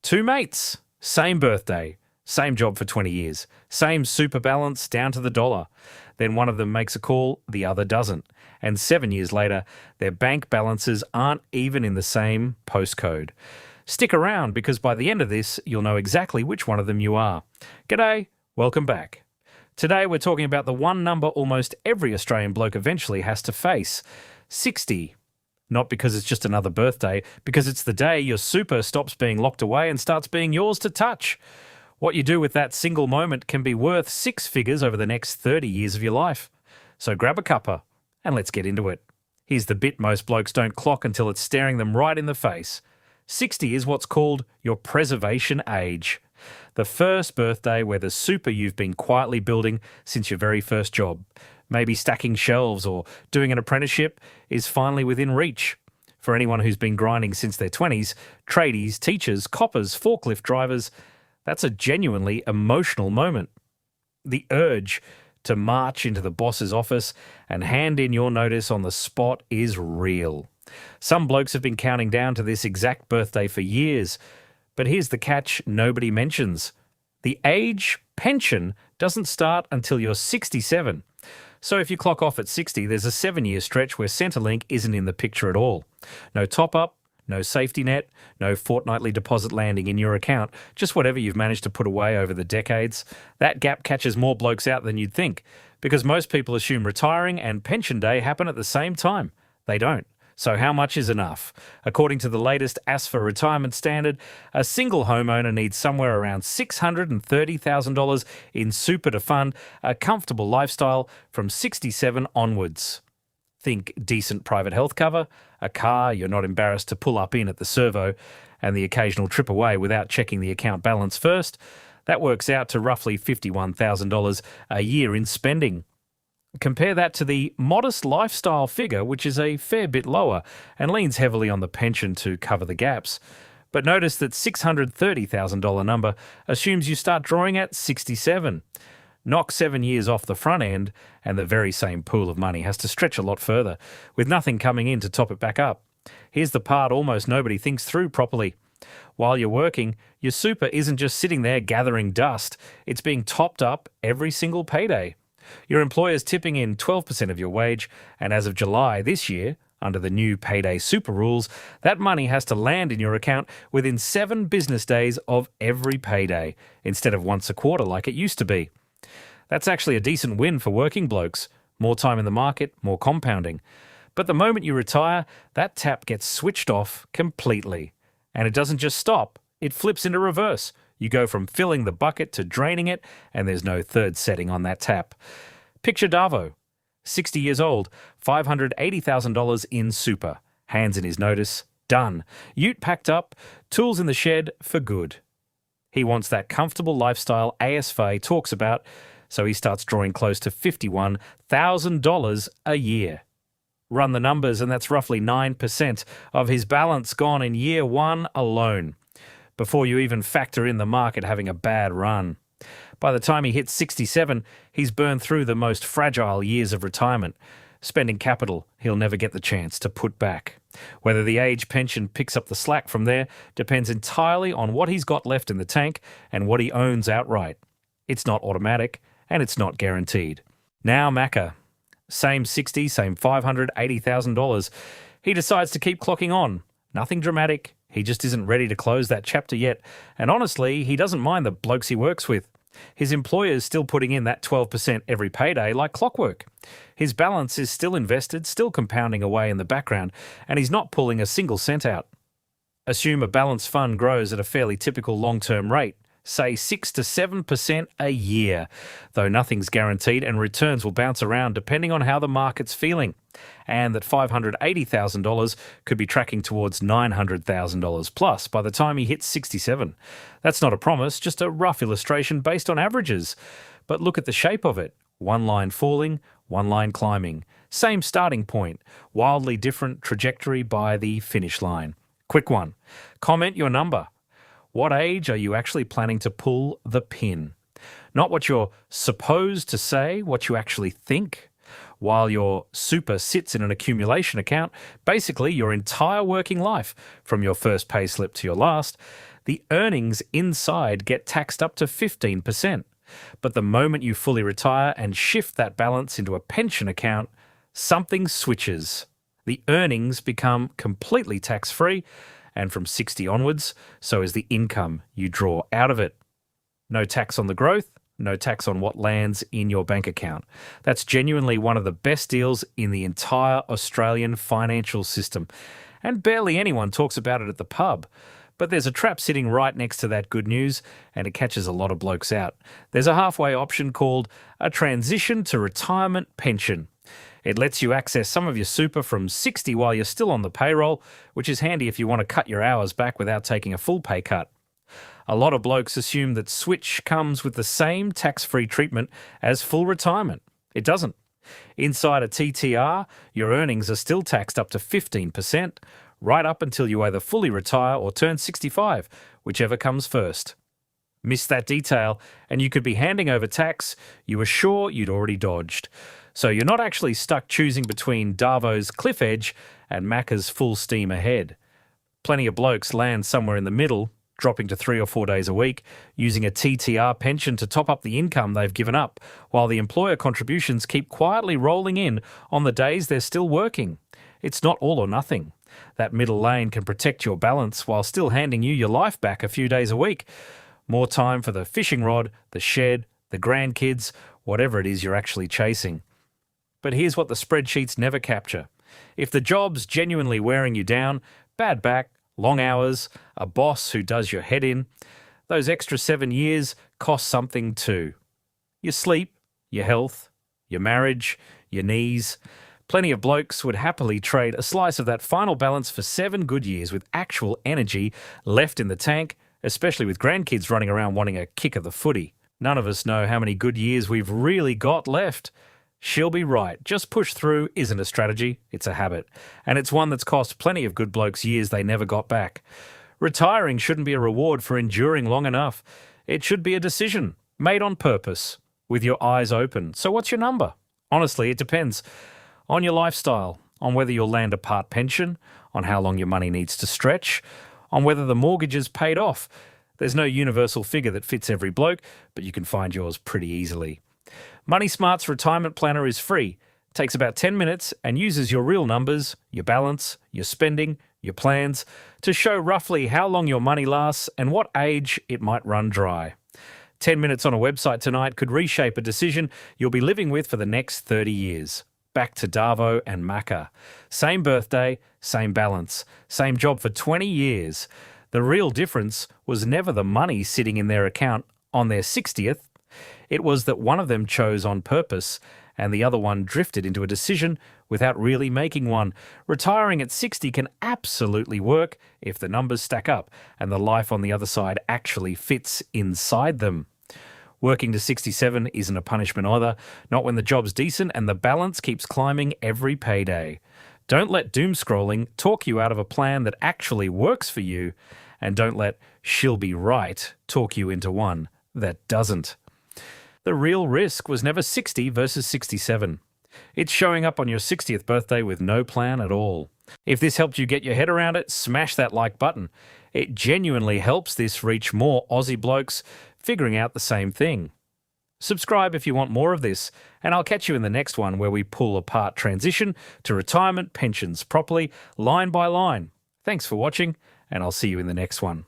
Two mates, same birthday, same job for 20 years, same super balance down to the dollar. Then one of them makes a call, the other doesn't. And 7 years later, their bank balances aren't even in the same postcode. Stick around because by the end of this, you'll know exactly which one of them you are. G'day, welcome back. Today we're talking about the one number almost every Australian bloke eventually has to face, 60. Not because it's just another birthday, because it's the day your super stops being locked away and starts being yours to touch. What you do with that single moment can be worth six figures over the next 30 years of your life. So grab a cuppa and let's get into it. Here's the bit most blokes don't clock until it's staring them right in the face. 60 is what's called your preservation age. The first birthday where the super you've been quietly building since your very first job, maybe stacking shelves or doing an apprenticeship, is finally within reach. For anyone who's been grinding since their 20s, tradies, teachers, coppers, forklift drivers, that's a genuinely emotional moment. The urge to march into the boss's office and hand in your notice on the spot is real. Some blokes have been counting down to this exact birthday for years. But here's the catch nobody mentions. The age pension doesn't start until you're 67. So if you clock off at 60, there's a 7-year stretch where Centrelink isn't in the picture at all. No top-up, no safety net, no fortnightly deposit landing in your account, just whatever you've managed to put away over the decades. That gap catches more blokes out than you'd think, because most people assume retiring and pension day happen at the same time. They don't. So how much is enough? According to the latest ASFA retirement standard, a single homeowner needs somewhere around $630,000 in super to fund a comfortable lifestyle from 67 onwards. Think decent private health cover, a car you're not embarrassed to pull up in at the servo, and the occasional trip away without checking the account balance first. That works out to roughly $51,000 a year in spending. Compare that to the modest lifestyle figure, which is a fair bit lower and leans heavily on the pension to cover the gaps. But notice that $630,000 number assumes you start drawing at 67. Knock 7 years off the front end, and the very same pool of money has to stretch a lot further, with nothing coming in to top it back up. Here's the part almost nobody thinks through properly. While you're working, your super isn't just sitting there gathering dust, it's being topped up every single payday. Your employer's tipping in 12% of your wage, and as of July this year, under the new Payday Super rules, that money has to land in your account within 7 business days of every payday, instead of once a quarter like it used to be. That's actually a decent win for working blokes. More time in the market, more compounding. But the moment you retire, that tap gets switched off completely. And it doesn't just stop, it flips into reverse. You go from filling the bucket to draining it, and there's no third setting on that tap. Picture Davo, 60 years old, $580,000 in super. Hands in his notice, done. Ute packed up, tools in the shed for good. He wants that comfortable lifestyle ASFA talks about, so he starts drawing close to $51,000 a year. Run the numbers, and that's roughly 9% of his balance gone in year one alone, before you even factor in the market having a bad run. By the time he hits 67, he's burned through the most fragile years of retirement, spending capital he'll never get the chance to put back. Whether the age pension picks up the slack from there depends entirely on what he's got left in the tank and what he owns outright. It's not automatic, and it's not guaranteed. Now Macca. Same 60, same $580,000. He decides to keep clocking on. Nothing dramatic. He just isn't ready to close that chapter yet. And honestly, he doesn't mind the blokes he works with. His employer's still putting in that 12% every payday like clockwork. His balance is still invested, still compounding away in the background, and he's not pulling a single cent out. Assume a balanced fund grows at a fairly typical long-term rate, say 6 to 7% a year, though nothing's guaranteed and returns will bounce around depending on how the market's feeling, and that $580,000 could be tracking towards $900,000 plus by the time he hits 67. That's not a promise, just a rough illustration based on averages. But look at the shape of it. One line falling, one line climbing. Same starting point, wildly different trajectory by the finish line. Quick one. Comment your number. What age are you actually planning to pull the pin? Not what you're supposed to say, what you actually think. While your super sits in an accumulation account, basically your entire working life, from your first pay slip to your last, the earnings inside get taxed up to 15%. But the moment you fully retire and shift that balance into a pension account, something switches. The earnings become completely tax-free, and from 60 onwards, so is the income you draw out of it. No tax on the growth, no tax on what lands in your bank account. That's genuinely one of the best deals in the entire Australian financial system. And barely anyone talks about it at the pub. But there's a trap sitting right next to that good news, and it catches a lot of blokes out. There's a halfway option called a transition to retirement pension. It lets you access some of your super from 60 while you're still on the payroll, which is handy if you want to cut your hours back without taking a full pay cut. A lot of blokes assume that switch comes with the same tax-free treatment as full retirement. It doesn't. Inside a TTR, your earnings are still taxed up to 15%, right up until you either fully retire or turn 65, whichever comes first. Miss that detail, and you could be handing over tax you were sure you'd already dodged. So you're not actually stuck choosing between Davo's cliff edge and Macca's full steam ahead. Plenty of blokes land somewhere in the middle, dropping to 3 or 4 days a week, using a TTR pension to top up the income they've given up, while the employer contributions keep quietly rolling in on the days they're still working. It's not all or nothing. That middle lane can protect your balance while still handing you your life back a few days a week. More time for the fishing rod, the shed, the grandkids, whatever it is you're actually chasing. But here's what the spreadsheets never capture. If the job's genuinely wearing you down, bad back, long hours, a boss who does your head in, those extra 7 years cost something too. Your sleep, your health, your marriage, your knees. Plenty of blokes would happily trade a slice of that final balance for 7 good years with actual energy left in the tank, especially with grandkids running around wanting a kick of the footy. None of us know how many good years we've really got left. She'll be right. Just push through isn't a strategy, it's a habit. And it's one that's cost plenty of good blokes years they never got back. Retiring shouldn't be a reward for enduring long enough. It should be a decision, made on purpose, with your eyes open. So what's your number? Honestly, it depends on your lifestyle, on whether you'll land a part pension, on how long your money needs to stretch, on whether the mortgage is paid off. There's no universal figure that fits every bloke, but you can find yours pretty easily. MoneySmart's retirement planner is free, takes about 10 minutes and uses your real numbers, your balance, your spending, your plans, to show roughly how long your money lasts and what age it might run dry. 10 minutes on a website tonight could reshape a decision you'll be living with for the next 30 years. Back to Davo and Macca. Same birthday, same balance, same job for 20 years. The real difference was never the money sitting in their account on their 60th. It was that one of them chose on purpose and the other one drifted into a decision without really making one. Retiring at 60 can absolutely work if the numbers stack up and the life on the other side actually fits inside them. Working to 67 isn't a punishment either, not when the job's decent and the balance keeps climbing every payday. Don't let doom scrolling talk you out of a plan that actually works for you, and don't let "she'll be right" talk you into one that doesn't. The real risk was never 60 versus 67. It's showing up on your 60th birthday with no plan at all. If this helped you get your head around it, smash that like button. It genuinely helps this reach more Aussie blokes figuring out the same thing. Subscribe if you want more of this, and I'll catch you in the next one where we pull apart transition to retirement pensions properly, line by line. Thanks for watching, and I'll see you in the next one.